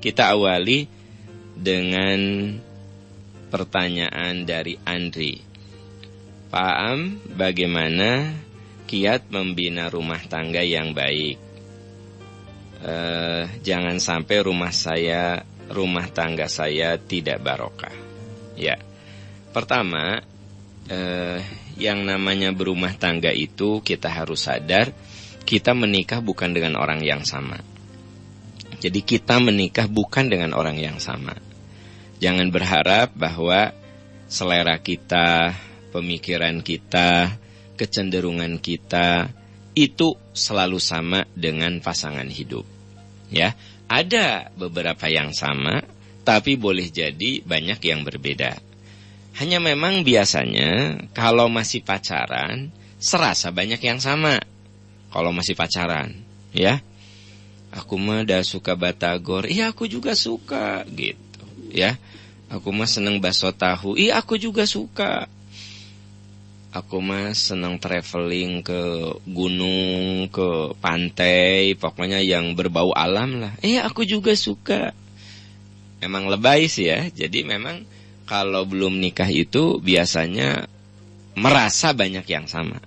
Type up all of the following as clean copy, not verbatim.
Kita awali dengan pertanyaan dari Andri. Pak Am, bagaimana kiat membina rumah tangga yang baik? Jangan sampai rumah tangga saya tidak barokah. Ya, pertama, yang namanya berumah tangga itu kita harus sadar, kita menikah bukan dengan orang yang sama. Jadi kita menikah bukan dengan orang yang sama. Jangan berharap bahwa selera kita, pemikiran kita, kecenderungan kita itu selalu sama dengan pasangan hidup. Ya, ada beberapa yang sama, tapi boleh jadi banyak yang berbeda. Hanya memang biasanya kalau masih pacaran serasa banyak yang sama. Kalau masih pacaran, ya. Aku mah dah suka batagor, iya aku juga suka gitu, ya. Aku mah seneng bakso tahu, iya aku juga suka. Aku mah seneng traveling ke gunung, ke pantai, pokoknya yang berbau alam lah. Iya aku juga suka. Memang lebay sih ya. Jadi memang kalau belum nikah itu biasanya merasa banyak yang sama.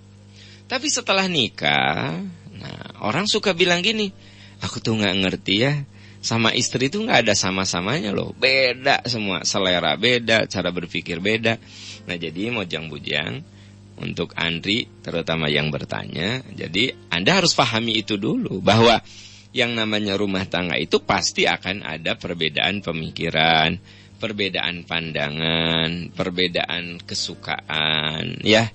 Tapi setelah nikah, nah orang suka bilang gini, aku tuh gak ngerti ya, sama istri tuh gak ada sama-samanya loh. Beda semua, selera beda, cara berpikir beda. Nah jadi mojang-bujang untuk Andri terutama yang bertanya, jadi Anda harus pahami itu dulu, bahwa yang namanya rumah tangga itu pasti akan ada perbedaan pemikiran, perbedaan pandangan, perbedaan kesukaan, ya.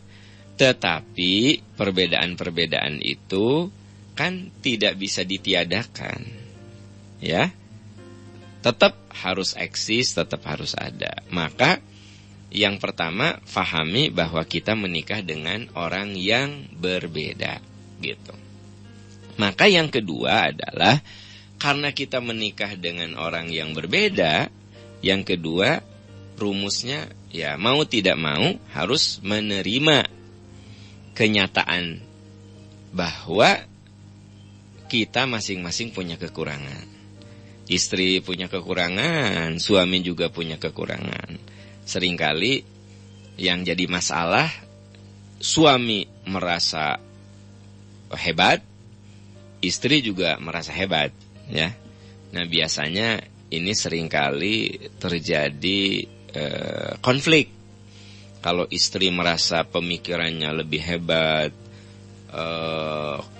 Tetapi perbedaan-perbedaan itu kan tidak bisa ditiadakan, ya. Tetap harus eksis, tetap harus ada. Maka yang pertama, fahami bahwa kita menikah dengan orang yang berbeda, gitu. Maka yang kedua adalah karena kita menikah dengan orang yang berbeda, yang kedua rumusnya ya mau tidak mau harus menerima kenyataan bahwa kita masing-masing punya kekurangan. Istri punya kekurangan, suami juga punya kekurangan. Seringkali yang jadi masalah, suami merasa hebat, istri juga merasa hebat, ya. Nah biasanya ini seringkali terjadi konflik. Kalau istri merasa pemikirannya lebih hebat,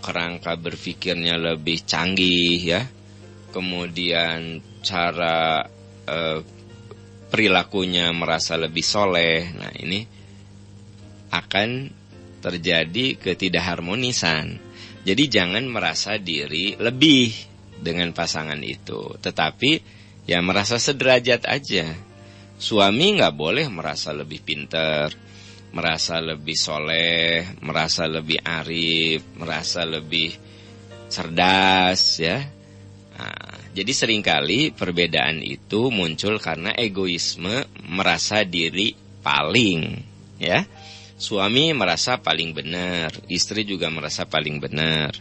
kerangka berpikirnya lebih canggih, ya. Kemudian cara perilakunya merasa lebih soleh. Nah ini akan terjadi ketidakharmonisan. Jadi jangan merasa diri lebih dengan pasangan itu, tetapi ya merasa sederajat aja. Suami gak boleh merasa lebih pintar, merasa lebih soleh, merasa lebih arif, merasa lebih cerdas, ya. Nah, jadi seringkali perbedaan itu muncul karena egoisme, merasa diri paling, ya. Suami merasa paling benar, istri juga merasa paling benar.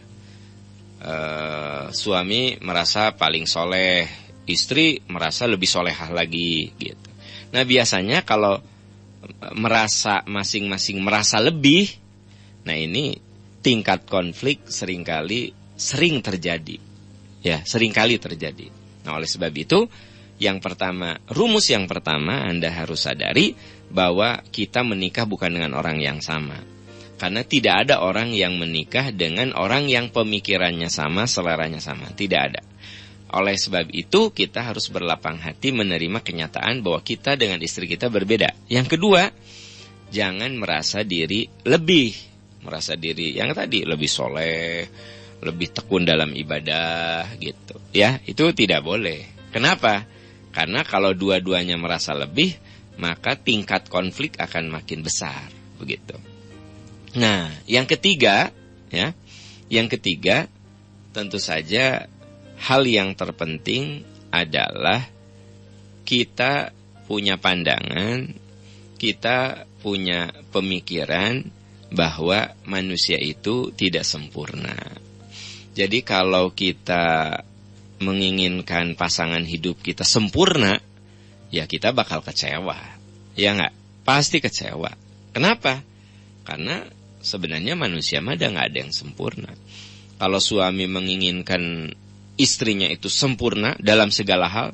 Suami merasa paling soleh, istri merasa lebih solehah lagi, gitu. Nah biasanya kalau merasa masing-masing merasa lebih, nah ini tingkat konflik sering terjadi, ya seringkali terjadi. Nah oleh sebab itu, yang pertama, rumus yang pertama Anda harus sadari bahwa kita menikah bukan dengan orang yang sama. Karena tidak ada orang yang menikah dengan orang yang pemikirannya sama, seleranya sama, tidak ada. Oleh sebab itu kita harus berlapang hati menerima kenyataan bahwa kita dengan istri kita berbeda. Yang kedua, jangan merasa diri lebih. Merasa diri yang tadi lebih soleh, lebih tekun dalam ibadah gitu. Ya, itu tidak boleh. Kenapa? Karena kalau dua-duanya merasa lebih, maka tingkat konflik akan makin besar, begitu. Nah, yang ketiga, ya. Yang ketiga tentu saja hal yang terpenting adalah kita punya pandangan, kita punya pemikiran bahwa manusia itu tidak sempurna. Jadi kalau kita menginginkan pasangan hidup kita sempurna, ya kita bakal kecewa. Ya nggak? Pasti kecewa. Kenapa? Karena sebenarnya manusia mah nggak ada yang sempurna. Kalau suami menginginkan istrinya itu sempurna dalam segala hal,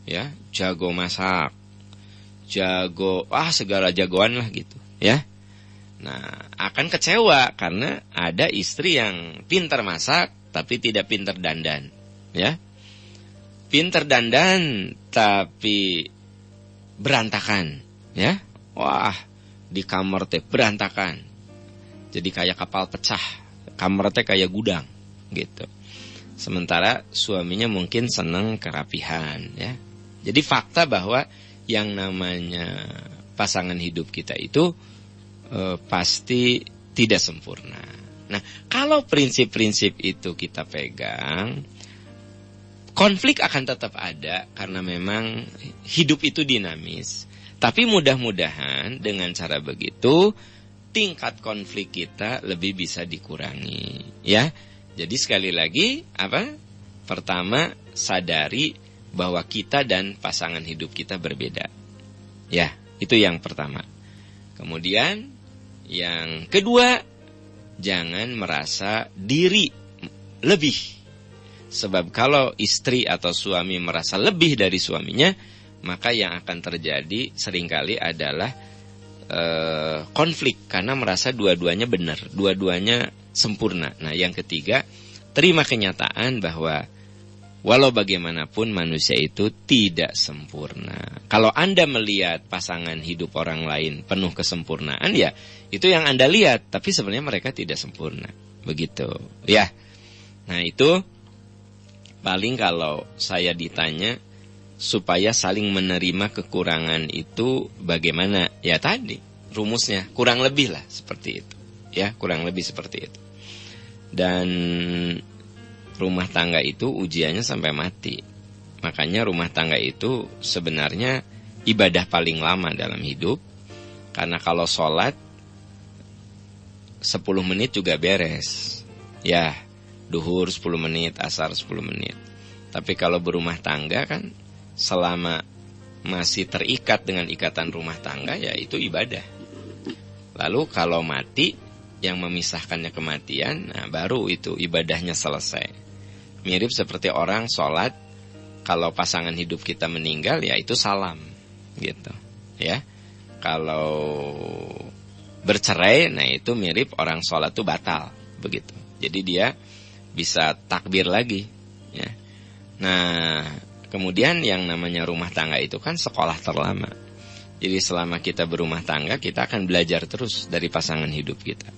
ya, jago masak, jago, segala jagoan lah gitu, ya. Nah, akan kecewa karena ada istri yang pintar masak tapi tidak pintar dandan, ya. Pintar dandan tapi berantakan, ya. Wah, di kamar teh berantakan. Jadi kayak kapal pecah, kamar teh kayak gudang, gitu. Sementara suaminya mungkin senang kerapihan, ya. Jadi fakta bahwa yang namanya pasangan hidup kita itu pasti tidak sempurna. Nah, kalau prinsip-prinsip itu kita pegang, konflik akan tetap ada karena memang hidup itu dinamis. Tapi mudah-mudahan dengan cara begitu tingkat konflik kita lebih bisa dikurangi, ya. Jadi sekali lagi Pertama, sadari bahwa kita dan pasangan hidup kita berbeda. Ya, itu yang pertama. Kemudian yang kedua, jangan merasa diri lebih. Sebab kalau istri atau suami merasa lebih dari suaminya, maka yang akan terjadi seringkali adalah konflik karena merasa dua-duanya benar, dua-duanya sempurna. Nah, yang ketiga, terima kenyataan bahwa walau bagaimanapun manusia itu tidak sempurna. Kalau Anda melihat pasangan hidup orang lain penuh kesempurnaan, ya itu yang Anda lihat, tapi sebenarnya mereka tidak sempurna. Begitu, ya. Nah, itu paling kalau saya ditanya supaya saling menerima kekurangan itu bagaimana? Ya tadi rumusnya kurang lebih lah seperti itu. Ya, kurang lebih seperti itu. Dan rumah tangga itu ujiannya sampai mati. Makanya rumah tangga itu sebenarnya ibadah paling lama dalam hidup. Karena kalau sholat 10 menit juga beres. Ya, duhur 10 menit, asar 10 menit. Tapi kalau berumah tangga kan selama masih terikat dengan ikatan rumah tangga, ya itu ibadah. Lalu kalau mati, yang memisahkannya kematian, nah baru itu ibadahnya selesai. Mirip seperti orang sholat, kalau pasangan hidup kita meninggal, ya itu salam, gitu, ya. Kalau bercerai, nah itu mirip orang sholat itu batal, begitu. Jadi dia bisa takbir lagi, ya. Nah, kemudian yang namanya rumah tangga itu kan sekolah terlama. Jadi selama kita berumah tangga, kita akan belajar terus dari pasangan hidup kita.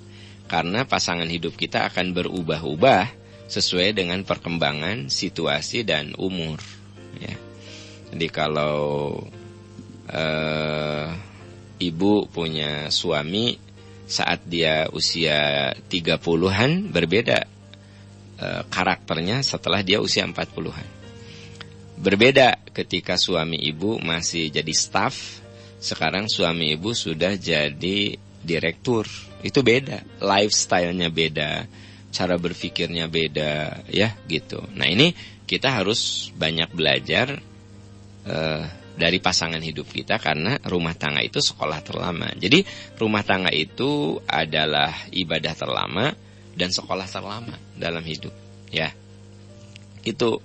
Karena pasangan hidup kita akan berubah-ubah sesuai dengan perkembangan situasi dan umur, ya. Jadi kalau ibu punya suami saat dia usia 30-an, berbeda karakternya setelah dia usia 40-an. Berbeda ketika suami ibu masih jadi staf, sekarang suami ibu sudah jadi direktur. Itu beda, lifestyle-nya beda, cara berpikirnya beda, ya gitu. Nah, ini kita harus banyak belajar dari pasangan hidup kita karena rumah tangga itu sekolah terlama. Jadi rumah tangga itu adalah ibadah terlama dan sekolah terlama dalam hidup, ya. Itu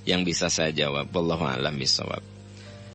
yang bisa saya jawab. Wallahu a'lam bishawab.